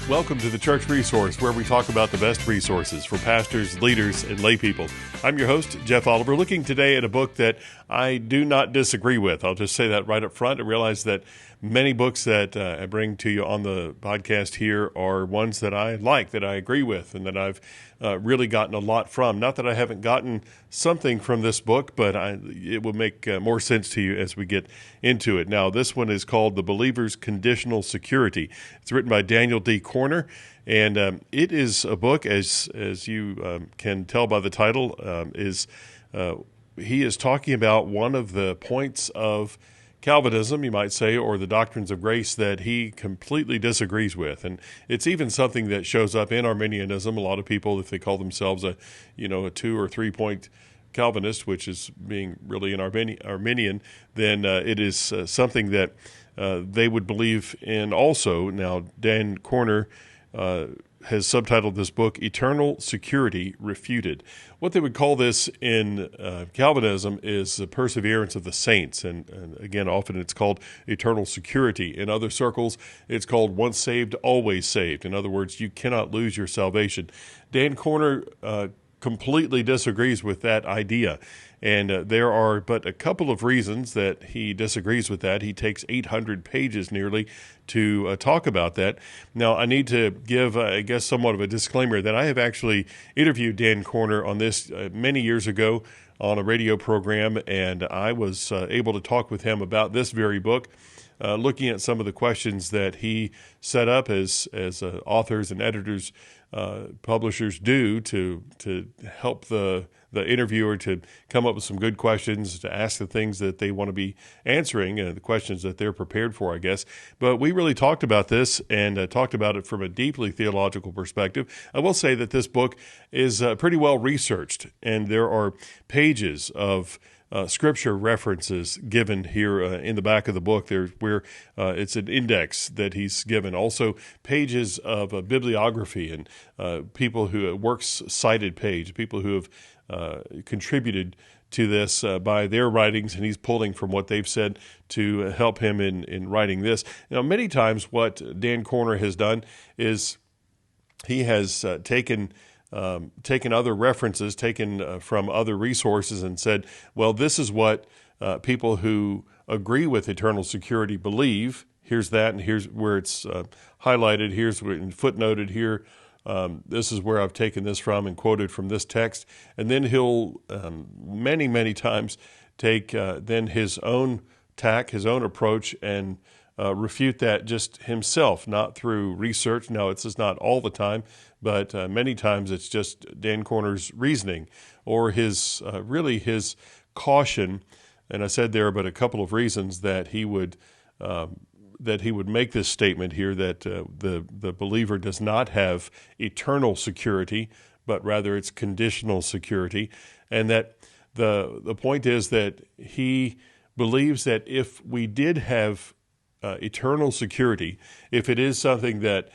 Welcome to the Church Resource, where we talk about the best resources for pastors, leaders, and lay people. I'm your host, Jeff Oliver, looking today at a book that I do not disagree with. I'll just say that right up front. I realize that many books that I bring to you on the podcast here are ones that I like, that I agree with, and that I've really gotten a lot from. Not that I haven't gotten something from this book, but it will make more sense to you as we get into it. Now, this one is called The Believer's Conditional Security. It's written by Daniel D. Corner, and it is a book, as you can tell by the title, he is talking about one of the points of Calvinism, you might say, or the doctrines of grace that he completely disagrees with. And it's even something that shows up in Arminianism. A lot of people, if they call themselves a 2 or 3 point Calvinist, which is being really an Arminian, then it is something that they would believe in also. Now, Dan Corner has subtitled this book, Eternal Security Refuted. What they would call this in Calvinism is the perseverance of the saints. And again, often it's called eternal security. In other circles, it's called once saved, always saved. In other words, you cannot lose your salvation. Dan Corner completely disagrees with that idea. And there are but a couple of reasons that he disagrees with that. He takes 800 pages nearly to talk about that. Now, I need to give, I guess, somewhat of a disclaimer that I have actually interviewed Dan Corner on this many years ago on a radio program, and I was able to talk with him about this very book, looking at some of the questions that he set up as authors and editors, publishers do to help the interviewer to come up with some good questions, to ask the things that they want to be answering, the questions that they're prepared for, I guess. But we really talked about this and talked about it from a deeply theological perspective. I will say that this book is pretty well researched, and there are pages of scripture references given here in the back of the book. There's where it's an index that he's given. Also, pages of bibliography and people who works cited page, people who have contributed to this by their writings, and he's pulling from what they've said to help him in writing this. Now, many times what Dan Corner has done is he has taken other references, from other resources and said, well, this is what people who agree with eternal security believe. Here's that, and here's where it's highlighted. Here's where it's footnoted here. This is where I've taken this from and quoted from this text. And then he'll many, many times take then his own tack, his own approach, and refute that just himself, not through research. Now, it's just not all the time, but many times it's just Dan Corner's reasoning or his caution. And I said there are but a couple of reasons that he would make this statement here that the believer does not have eternal security, but rather it's conditional security, and that the point is that he believes that if we did have eternal security, if it is something that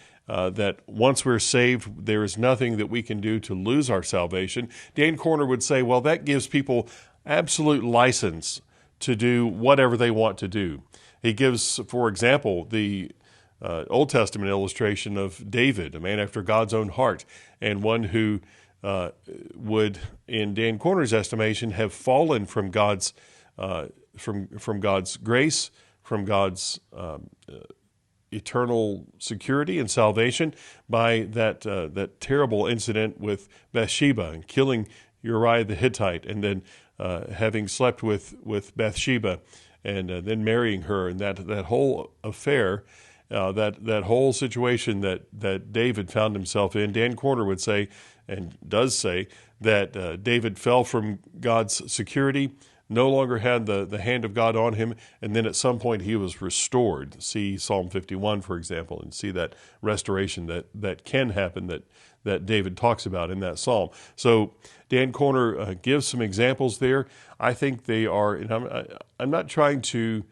once we're saved, there is nothing that we can do to lose our salvation, Dan Corner would say, well, that gives people absolute license to do whatever they want to do. He gives, for example, the Old Testament illustration of David, a man after God's own heart, and one who would, in Dan Corner's estimation, have fallen from God's from God's grace, from God's eternal security and salvation by that terrible incident with Bathsheba and killing Uriah the Hittite, and then having slept with Bathsheba, and then marrying her, and that whole affair, that whole situation that David found himself in. Dan Corner would say, and does say, that David fell from God's security, no longer had the hand of God on him, and then at some point he was restored. See Psalm 51, for example, and see that restoration that can happen that David talks about in that psalm. So Dan Corner gives some examples there. I think they are, and I'm not trying to,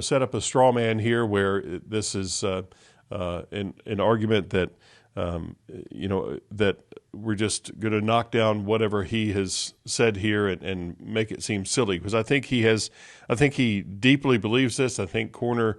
set up a straw man here where this is an argument that that we're just going to knock down whatever he has said here and make it seem silly, because I think he deeply believes this. I think Corner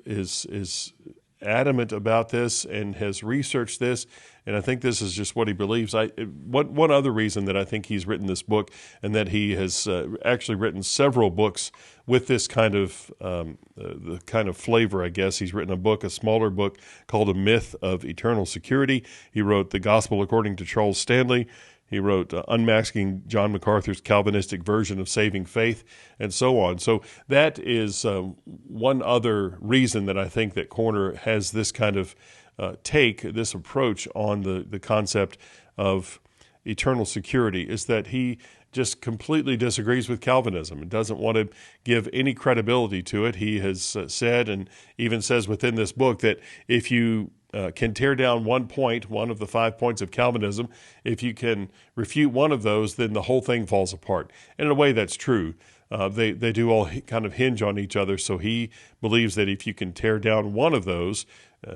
is adamant about this and has researched this, and I think this is just what he believes. One other reason that I think he's written this book, and that he has actually written several books with this kind of the kind of flavor, I guess. He's written a smaller book called A Myth of Eternal Security. He wrote The Gospel According to Charles Stanley. He wrote Unmasking John MacArthur's Calvinistic Version of Saving Faith, and so on. So that is one other reason that I think that Corner has this kind of this approach on the concept of eternal security, is that he just completely disagrees with Calvinism and doesn't want to give any credibility to it. He has said, and even says within this book, that if you can tear down one of the 5 points of Calvinism, if you can refute one of those, then the whole thing falls apart. And in a way, that's true. They do all kind of hinge on each other. So he believes that if you can tear down one of those,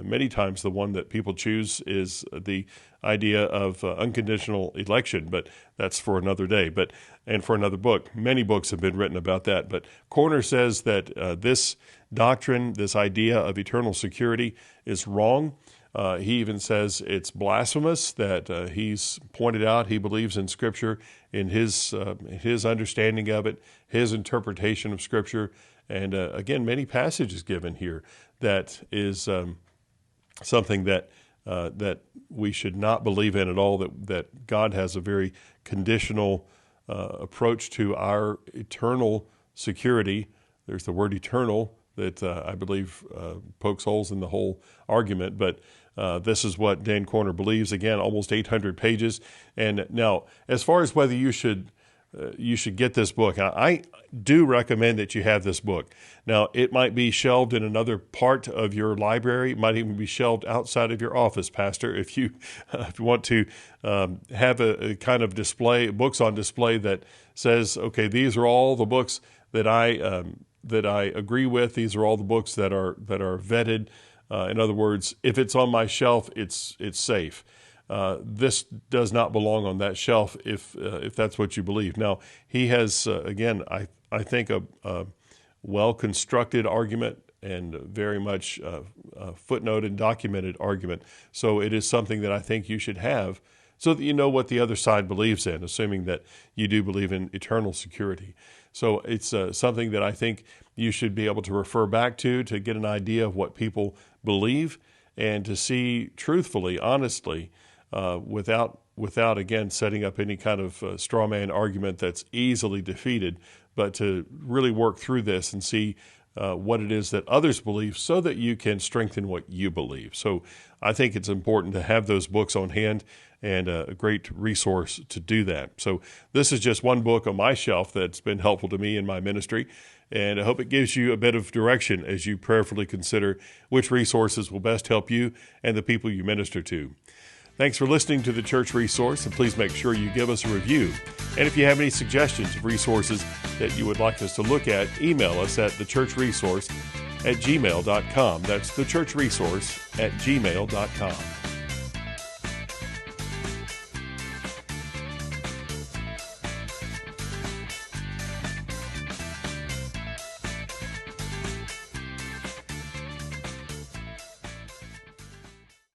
many times the one that people choose is the idea of unconditional election, but that's for another day. And for another book. Many books have been written about that. But Corner says that this doctrine, this idea of eternal security, is wrong. He even says it's blasphemous, that he's pointed out he believes in Scripture, in his understanding of it, his interpretation of Scripture, and again, many passages given here that is something that we should not believe in at all, that God has a very conditional approach to our eternal security. There's the word eternal that I believe pokes holes in the whole argument, but this is what Dan Corner believes. Again, almost 800 pages. And now, as far as whether you should get this book, I do recommend that you have this book. Now, it might be shelved in another part of your library. It might even be shelved outside of your office, Pastor, if you want to have a kind of display, books on display that says, okay, these are all the books that I agree with. These are all the books that are vetted. In other words, if it's on my shelf, it's safe. This does not belong on that shelf if that's what you believe. Now, he has again, I think a well-constructed argument and very much footnoted and documented argument. So it is something that I think you should have, so that you know what the other side believes in, assuming that you do believe in eternal security. So it's something that I think you should be able to refer back to get an idea of what people believe, and to see truthfully, honestly, without again setting up any kind of straw man argument that's easily defeated, but to really work through this and see what it is that others believe, so that you can strengthen what you believe. So I think it's important to have those books on hand, and a great resource to do that. So this is just one book on my shelf that's been helpful to me in my ministry, and I hope it gives you a bit of direction as you prayerfully consider which resources will best help you and the people you minister to. Thanks for listening to The Church Resource, and please make sure you give us a review. And if you have any suggestions of resources that you would like us to look at, email us at thechurchresource@gmail.com. That's thechurchresource@gmail.com.